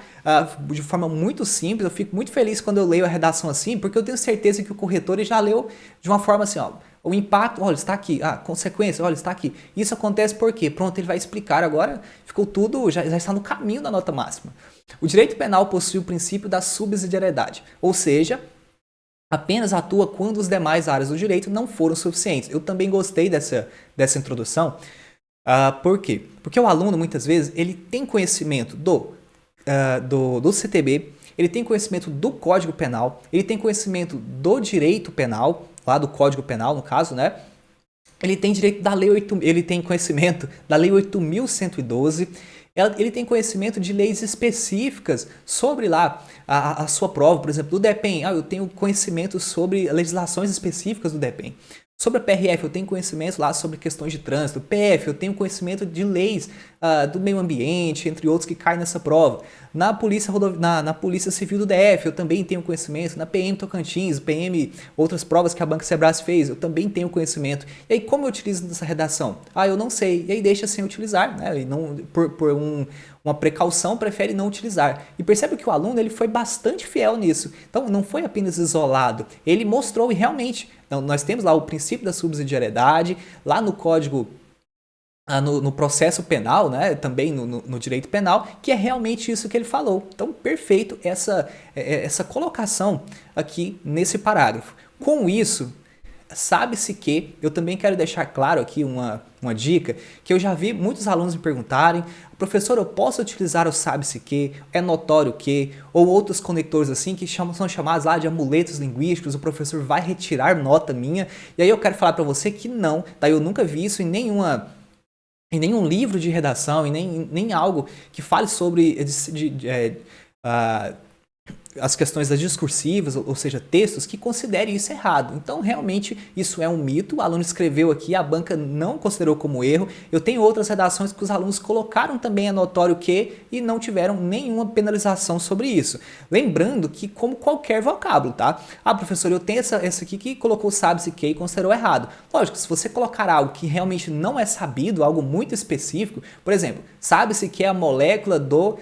de forma muito simples, eu fico muito feliz quando eu leio a redação assim, porque eu tenho certeza que o corretor já leu de uma forma assim, ó, o impacto, olha, está aqui, a consequência, olha, está aqui. Isso acontece por quê? Pronto, ele vai explicar agora, ficou tudo, já está no caminho da nota máxima. O direito penal possui o princípio da subsidiariedade, ou seja, apenas atua quando as demais áreas do direito não foram suficientes. Eu também gostei dessa introdução. Por quê? Porque o aluno, muitas vezes, ele tem conhecimento do CTB, ele tem conhecimento do Código Penal, ele tem conhecimento do direito penal, lá do Código Penal, no caso, né? Ele tem direito da lei 8, ele tem conhecimento da Lei 8.112, ele tem conhecimento de leis específicas sobre lá a sua prova, por exemplo, do DEPEN. Eu tenho conhecimento sobre legislações específicas do DEPEN. Sobre a PRF, eu tenho conhecimento lá sobre questões de trânsito. PF, eu tenho conhecimento de leis do meio ambiente, entre outros que caem nessa prova. Na Polícia, na Polícia Civil do DF, eu também tenho conhecimento. Na PM Tocantins, PM, outras provas que a Banca Sebrae fez, eu também tenho conhecimento. E aí, como eu utilizo nessa redação? Eu não sei. E aí deixa sem utilizar, né? E não, uma precaução, prefere não utilizar. E percebe que o aluno ele foi bastante fiel nisso. Então, não foi apenas isolado. Ele mostrou e realmente, então, nós temos lá o princípio da subsidiariedade, lá no Código no processo penal, né, também no direito penal, que é realmente isso que ele falou. Então, perfeito essa colocação aqui nesse parágrafo. Com isso, sabe-se que, eu também quero deixar claro aqui uma dica, que eu já vi muitos alunos me perguntarem, professor, eu posso utilizar o sabe-se que, é notório que, ou outros conectores assim, que são chamados lá de amuletos linguísticos, o professor vai retirar nota minha, e aí eu quero falar para você que não, tá? Eu nunca vi isso em nenhum livro de redação, e nem algo que fale sobre as questões das discursivas, ou seja, textos que considerem isso errado. Então, realmente, isso é um mito. O aluno escreveu aqui, a banca não considerou como erro. Eu tenho outras redações que os alunos colocaram também a notório que e não tiveram nenhuma penalização sobre isso. Lembrando que, como qualquer vocábulo, tá? Professor, eu tenho essa aqui que colocou sabe-se que e considerou errado. Lógico, se você colocar algo que realmente não é sabido, algo muito específico, por exemplo, sabe-se que é a molécula do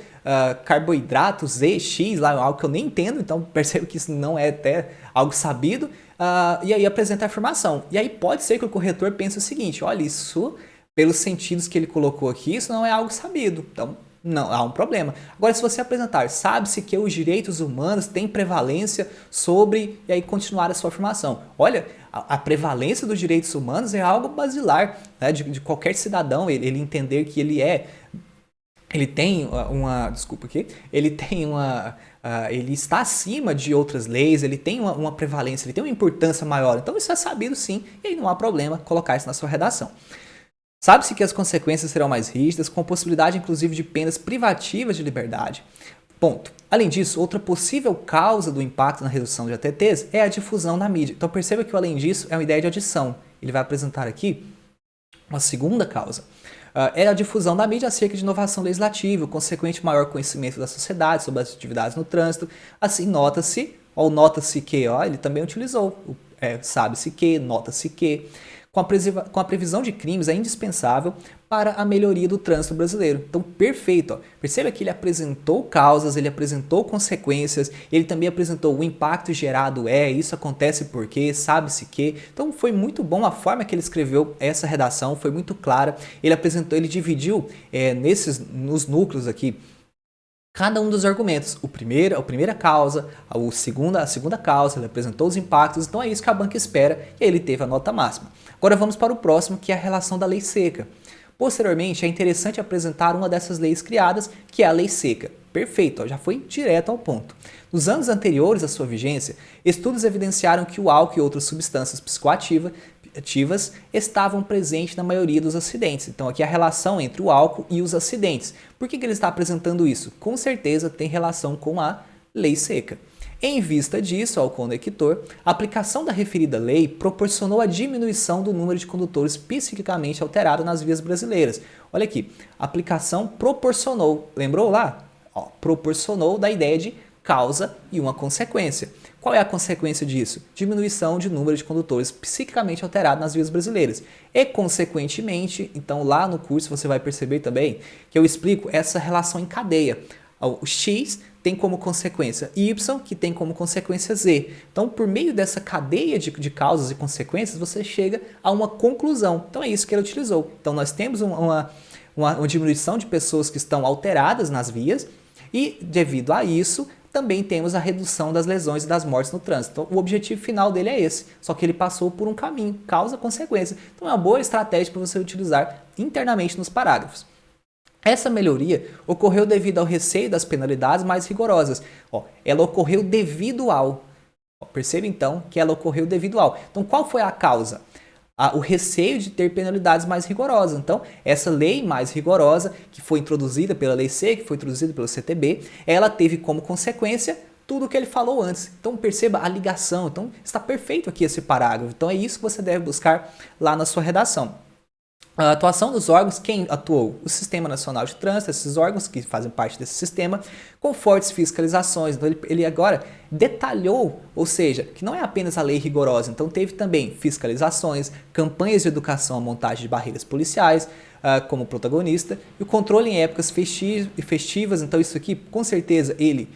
carboidrato ZX, lá, algo que eu nem entendo, então percebo que isso não é até algo sabido, e aí apresenta a afirmação. E aí pode ser que o corretor pense o seguinte, olha, isso, pelos sentidos que ele colocou aqui, isso não é algo sabido, então não, há um problema. Agora, se você apresentar, sabe-se que os direitos humanos têm prevalência sobre, e aí continuar a sua afirmação. Olha, a prevalência dos direitos humanos é algo basilar, né, de qualquer cidadão, ele entender que ele tem ele está acima de outras leis, ele tem uma prevalência, ele tem uma importância maior. Então isso é sabido sim, e aí não há problema colocar isso na sua redação. Sabe-se que as consequências serão mais rígidas, com possibilidade inclusive de penas privativas de liberdade. Ponto. Além disso, outra possível causa do impacto na redução de ATTs é a difusão na mídia. Então perceba que o além disso é uma ideia de adição. Ele vai apresentar aqui uma segunda causa. É a difusão da mídia acerca de inovação legislativa, o consequente maior conhecimento da sociedade sobre as atividades no trânsito. Assim, nota-se que, ele também utilizou, sabe-se que, nota-se que, com a previsão de crimes é indispensável para a melhoria do trânsito brasileiro. Então, perfeito. Perceba que ele apresentou causas, ele apresentou consequências, ele também apresentou o impacto gerado isso acontece porque, sabe-se que. Então, foi muito bom a forma que ele escreveu essa redação, foi muito clara. Ele dividiu nos núcleos aqui, cada um dos argumentos. A primeira causa, a segunda causa, ele apresentou os impactos, então é isso que a banca espera e ele teve a nota máxima. Agora vamos para o próximo, que é a relação da lei seca. Posteriormente, é interessante apresentar uma dessas leis criadas, que é a lei seca. Perfeito, já foi direto ao ponto. Nos anos anteriores à sua vigência, estudos evidenciaram que o álcool e outras substâncias psicoativas estavam presentes na maioria dos acidentes. Então aqui a relação entre o álcool e os acidentes. Por que ele está apresentando isso? Com certeza tem relação com a lei seca. Em vista disso, ao conector, a aplicação da referida lei proporcionou a diminuição do número de condutores psiquicamente alterados nas vias brasileiras. Olha aqui, a aplicação proporcionou, lembrou lá? Proporcionou da ideia de causa e uma consequência. Qual é a consequência disso? Diminuição de número de condutores psiquicamente alterados nas vias brasileiras. E, consequentemente, então lá no curso você vai perceber também que eu explico essa relação em cadeia. O X tem como consequência Y, que tem como consequência Z. Então, por meio dessa cadeia de causas e consequências, você chega a uma conclusão. Então, é isso que ele utilizou. Então, nós temos uma diminuição de pessoas que estão alteradas nas vias e, devido a isso, também temos a redução das lesões e das mortes no trânsito. Então, o objetivo final dele é esse, só que ele passou por um caminho, causa-consequência. Então, é uma boa estratégia para você utilizar internamente nos parágrafos. Essa melhoria ocorreu devido ao receio das penalidades mais rigorosas. Ela ocorreu devido ao. Perceba então que ela ocorreu devido ao. Então qual foi a causa? O receio de ter penalidades mais rigorosas. Então essa lei mais rigorosa, que foi introduzida pela Lei C, que foi introduzida pelo CTB, ela teve como consequência tudo o que ele falou antes. Então perceba a ligação. Então está perfeito aqui esse parágrafo. Então é isso que você deve buscar lá na sua redação. A atuação dos órgãos, quem atuou? O Sistema Nacional de Trânsito, esses órgãos que fazem parte desse sistema, com fortes fiscalizações. Então ele agora detalhou, ou seja, que não é apenas a lei rigorosa, então teve também fiscalizações, campanhas de educação à montagem de barreiras policiais, como protagonista, e o controle em épocas festivas, então isso aqui com certeza ele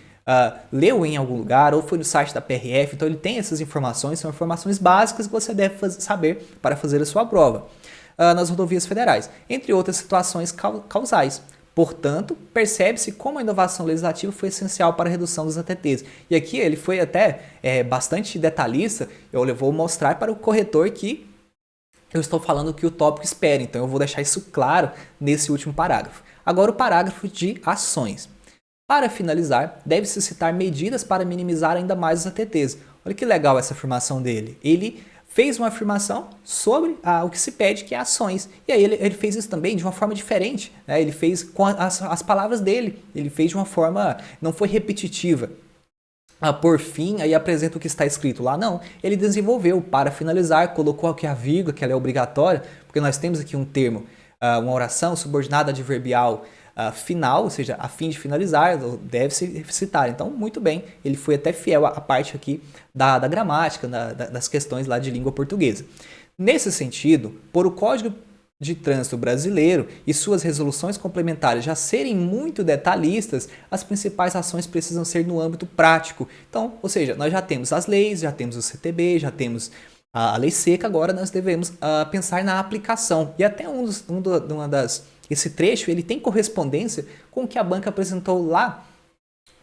leu em algum lugar ou foi no site da PRF, então ele tem essas informações, são informações básicas que você deve saber para fazer a sua prova nas rodovias federais, entre outras situações causais. Portanto, percebe-se como a inovação legislativa foi essencial para a redução dos ATTs. E aqui ele foi até bastante detalhista, eu vou mostrar para o corretor que eu estou falando o que o tópico espera, então eu vou deixar isso claro nesse último parágrafo. Agora o parágrafo de ações. Para finalizar, deve-se citar medidas para minimizar ainda mais os ATTs. Olha que legal essa afirmação dele. Ele fez uma afirmação sobre o que se pede, que é ações. E aí ele fez isso também de uma forma diferente, né? Ele fez com as palavras dele. Ele fez de uma forma, não foi repetitiva. Por fim, aí apresenta o que está escrito lá. Não, ele desenvolveu para finalizar, colocou aqui a vírgula, que ela é obrigatória, porque nós temos aqui um termo, uma oração subordinada adverbial final, ou seja, a fim de finalizar, deve-se citar. Então, muito bem, ele foi até fiel à parte aqui da gramática, das questões lá de língua portuguesa. Nesse sentido, por o Código de Trânsito Brasileiro e suas resoluções complementares já serem muito detalhistas, as principais ações precisam ser no âmbito prático. Então, ou seja, nós já temos as leis, já temos o CTB, já temos a lei seca, agora nós devemos pensar na aplicação. E até esse trecho ele tem correspondência com o que a banca apresentou lá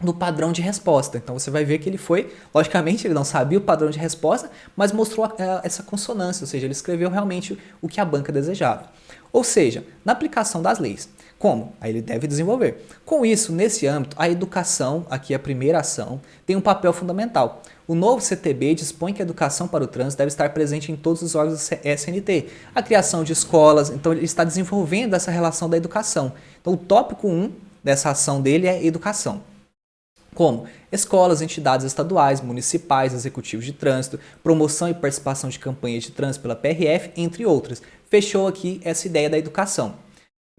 no padrão de resposta. Então você vai ver que ele foi, logicamente ele não sabia o padrão de resposta, mas mostrou essa consonância, ou seja, ele escreveu realmente o que a banca desejava. Ou seja, na aplicação das leis. Como? Aí ele deve desenvolver. Com isso, nesse âmbito, a educação, aqui a primeira ação, tem um papel fundamental. O novo CTB dispõe que a educação para o trânsito deve estar presente em todos os órgãos do SNT. A criação de escolas, então ele está desenvolvendo essa relação da educação. Então o tópico 1 dessa ação dele é educação. Como? Escolas, entidades estaduais, municipais, executivos de trânsito, promoção e participação de campanhas de trânsito pela PRF, entre outras. Fechou aqui essa ideia da educação.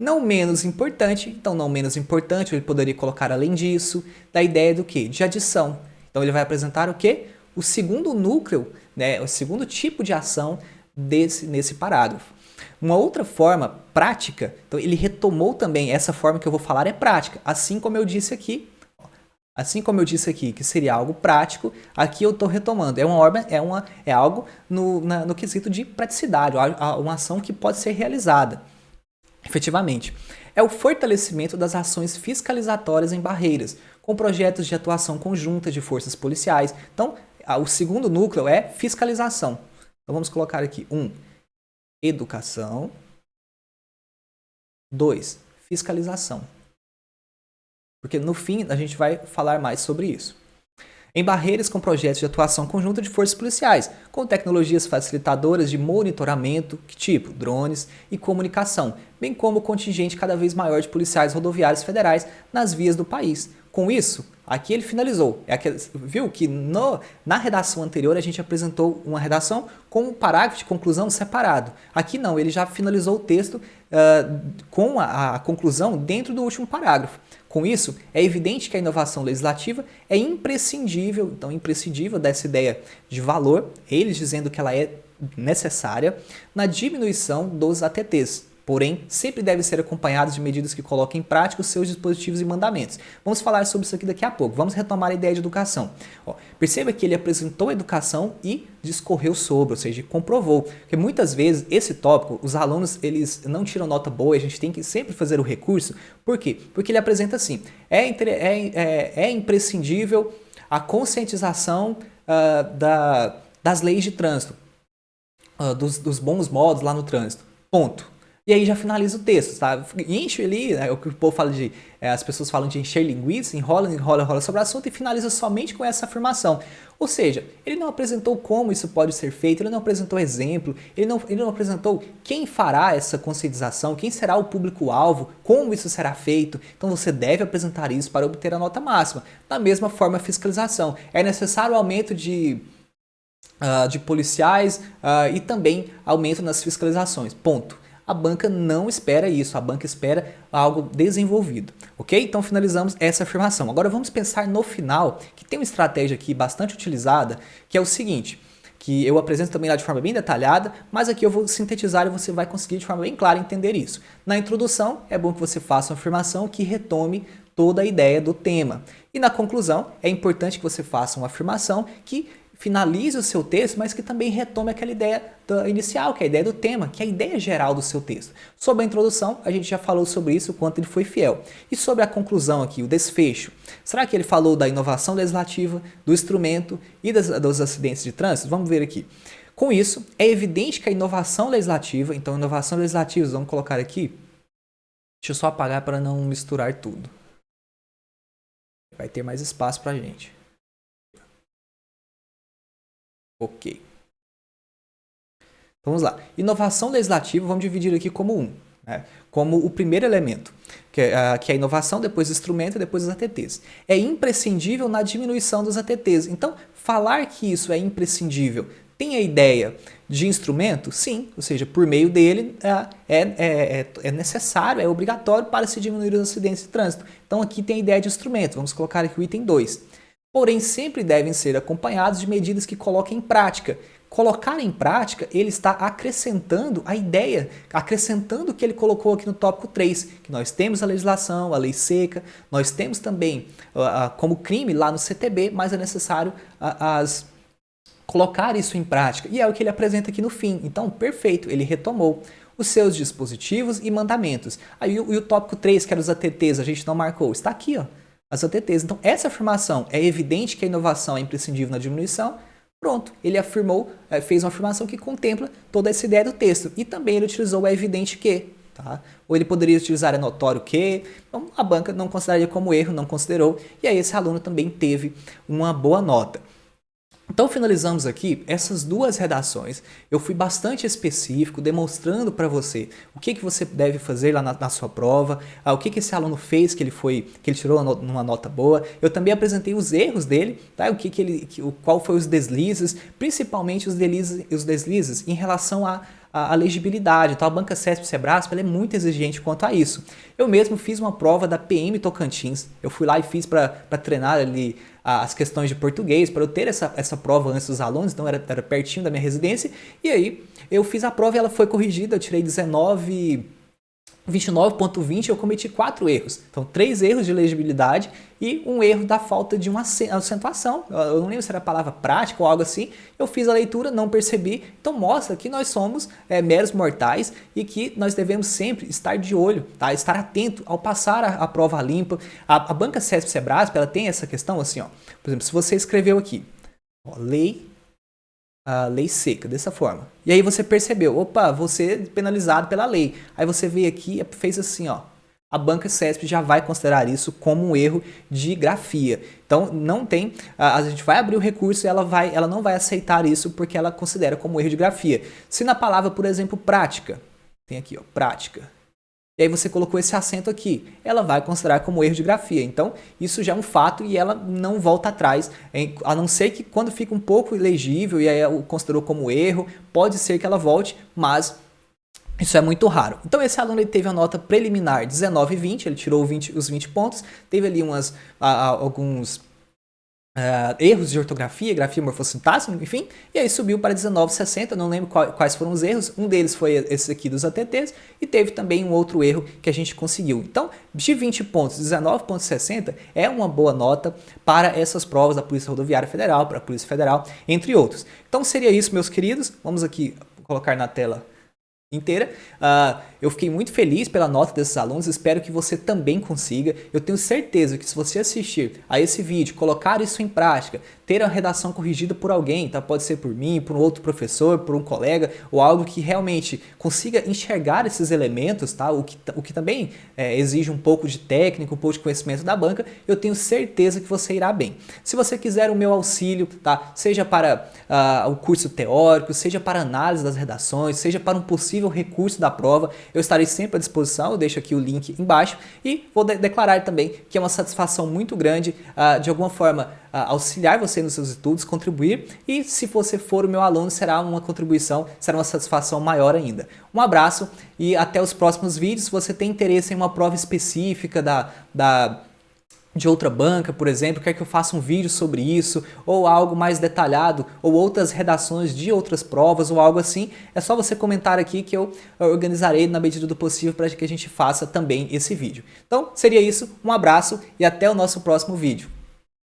Não menos importante, então não menos importante, ele poderia colocar além disso, da ideia do quê? De adição. Então ele vai apresentar o quê? O segundo núcleo, né? O segundo tipo de ação nesse parágrafo. Uma outra forma prática, então ele retomou também, essa forma que eu vou falar é prática, assim como eu disse aqui, que seria algo prático, aqui eu estou retomando. É algo no quesito de praticidade, uma ação que pode ser realizada, efetivamente. É o fortalecimento das ações fiscalizatórias em barreiras, com projetos de atuação conjunta de forças policiais. Então, o segundo núcleo é fiscalização. Então, vamos colocar aqui 1. Educação. 2. Fiscalização. Porque no fim a gente vai falar mais sobre isso. Em barreiras com projetos de atuação conjunta de forças policiais, com tecnologias facilitadoras de monitoramento, tipo drones e comunicação, bem como contingente cada vez maior de policiais rodoviários federais nas vias do país. Com isso, aqui ele finalizou. Viu que na redação anterior a gente apresentou uma redação com um parágrafo de conclusão separado. Aqui não, ele já finalizou o texto com a conclusão dentro do último parágrafo. Com isso, é evidente que a inovação legislativa é imprescindível, então imprescindível dessa ideia de valor, eles dizendo que ela é necessária, na diminuição dos ATTs. Porém, sempre deve ser acompanhados de medidas que coloquem em prática os seus dispositivos e mandamentos. Vamos falar sobre isso aqui daqui a pouco. Vamos retomar a ideia de educação. Perceba que ele apresentou a educação e discorreu sobre, ou seja, comprovou. Porque muitas vezes esse tópico, os alunos eles não tiram nota boa, a gente tem que sempre fazer o recurso. Por quê? Porque ele apresenta assim, é imprescindível a conscientização das leis de trânsito, dos bons modos lá no trânsito. Ponto. E aí já finaliza o texto, tá? Enche ali, né, o que o povo fala as pessoas falam de encher linguiça, enrola sobre o assunto e finaliza somente com essa afirmação. Ou seja, ele não apresentou como isso pode ser feito, ele não apresentou exemplo, ele não apresentou quem fará essa conscientização, quem será o público-alvo, como isso será feito. Então você deve apresentar isso para obter a nota máxima. Da mesma forma, a fiscalização. É necessário aumento de policiais e também aumento nas fiscalizações. Ponto. A banca não espera isso, a banca espera algo desenvolvido, ok? Então finalizamos essa afirmação. Agora vamos pensar no final, que tem uma estratégia aqui bastante utilizada, que é o seguinte, que eu apresento também lá de forma bem detalhada, mas aqui eu vou sintetizar e você vai conseguir de forma bem clara entender isso. Na introdução, é bom que você faça uma afirmação que retome toda a ideia do tema. E na conclusão, é importante que você faça uma afirmação que finalize o seu texto, mas que também retome aquela ideia inicial, que é a ideia do tema, que é a ideia geral do seu texto. Sobre a introdução, a gente já falou sobre isso, o quanto ele foi fiel. E sobre a conclusão aqui, o desfecho, será que ele falou da inovação legislativa, do instrumento e dos acidentes de trânsito? Vamos ver aqui. Com isso, é evidente que a inovação legislativa, então inovação legislativa, vamos colocar aqui, deixa eu só apagar para não misturar tudo. Vai ter mais espaço para a gente. Ok. Vamos lá. Inovação legislativa, vamos dividir aqui como né? Como o primeiro elemento, que é a inovação, depois o instrumento e depois os ATTs. É imprescindível na diminuição dos ATTs. Então, falar que isso é imprescindível tem a ideia de instrumento? Sim, ou seja, por meio dele é necessário, é obrigatório para se diminuir os acidentes de trânsito. Então, aqui tem a ideia de instrumento. Vamos colocar aqui o item 2. Porém, sempre devem ser acompanhados de medidas que coloquem em prática. Colocar em prática, ele está acrescentando a ideia, acrescentando o que ele colocou aqui no tópico 3, que nós temos a legislação, a lei seca, nós temos também como crime lá no CTB, mas é necessário colocar isso em prática. E é o que ele apresenta aqui no fim. Então, perfeito, ele retomou os seus dispositivos e mandamentos. Aí e o tópico 3, que era os ATTs, a gente não marcou, está aqui, ó. As ATTs. Então, essa afirmação é evidente que a inovação é imprescindível na diminuição. Pronto, ele afirmou, fez uma afirmação que contempla toda essa ideia do texto. E também ele utilizou o é evidente que. Tá? Ou ele poderia utilizar é notório que. Então, a banca não consideraria como erro, não considerou. E aí esse aluno também teve uma boa nota. Então finalizamos aqui essas duas redações. Eu fui bastante específico, demonstrando para você o que você deve fazer lá na sua prova, o que esse aluno fez, que ele tirou uma nota boa. Eu também apresentei os erros dele, tá? Qual foi os deslizes, principalmente os deslizes em relação à legibilidade. Então, a banca CESP-Sebrasp ela é muito exigente quanto a isso. Eu mesmo fiz uma prova da PM Tocantins. Eu fui lá e fiz para treinar ali as questões de português, para eu ter essa prova antes dos alunos, então era pertinho da minha residência. E aí eu fiz a prova e ela foi corrigida, eu tirei 29.20, eu cometi 4 erros. Então, 3 erros de legibilidade e um erro da falta de uma acentuação. Eu não lembro se era a palavra prática ou algo assim. Eu fiz a leitura, não percebi. Então, mostra que nós somos meros mortais e que nós devemos sempre estar de olho, tá? Estar atento ao passar a prova limpa. A banca CESP-Sebrasp, ela tem essa questão assim, ó. Por exemplo, se você escreveu aqui, ó, a lei seca, dessa forma. E aí você percebeu, opa, você é penalizado pela lei. Aí você veio aqui e fez assim, ó. A banca CESP já vai considerar isso como um erro de grafia. Então, não tem, a gente vai abrir o recurso e ela não vai aceitar isso porque ela considera como erro de grafia. Se na palavra, por exemplo, prática, tem aqui, ó, prática. E aí você colocou esse acento aqui, ela vai considerar como erro de grafia. Então, isso já é um fato e ela não volta atrás, a não ser que quando fica um pouco ilegível e aí ela considerou como erro, pode ser que ela volte, mas isso é muito raro. Então, esse aluno ele teve a nota preliminar 19,20, ele tirou os 20 pontos, teve ali alguns erros de ortografia, grafia, morfossintaxe, enfim, e aí subiu para 19,60, não lembro quais foram os erros, um deles foi esse aqui dos ATTs, e teve também um outro erro que a gente conseguiu. Então, de 20 pontos, 19,60 é uma boa nota para essas provas da Polícia Rodoviária Federal, para a Polícia Federal, entre outros. Então, seria isso, meus queridos, vamos aqui colocar na tela inteira. Eu fiquei muito feliz pela nota desses alunos, espero que você também consiga. Eu tenho certeza que se você assistir a esse vídeo, colocar isso em prática, ter a redação corrigida por alguém, tá? Pode ser por mim, por um outro professor, por um colega, ou algo que realmente consiga enxergar esses elementos, tá? O que também exige um pouco de técnica, um pouco de conhecimento da banca, eu tenho certeza que você irá bem. Se você quiser o meu auxílio, tá? Seja para o curso teórico, seja para análise das redações, seja para um possível possível recurso da prova, eu estarei sempre à disposição, eu deixo aqui o link embaixo e vou declarar também que é uma satisfação muito grande de alguma forma auxiliar você nos seus estudos, contribuir e se você for o meu aluno será uma contribuição, será uma satisfação maior ainda. Um abraço e até os próximos vídeos. Se você tem interesse em uma prova específica de outra banca, por exemplo, quer que eu faça um vídeo sobre isso, ou algo mais detalhado, ou outras redações de outras provas, ou algo assim, é só você comentar aqui que eu organizarei na medida do possível para que a gente faça também esse vídeo. Então, seria isso, um abraço e até o nosso próximo vídeo.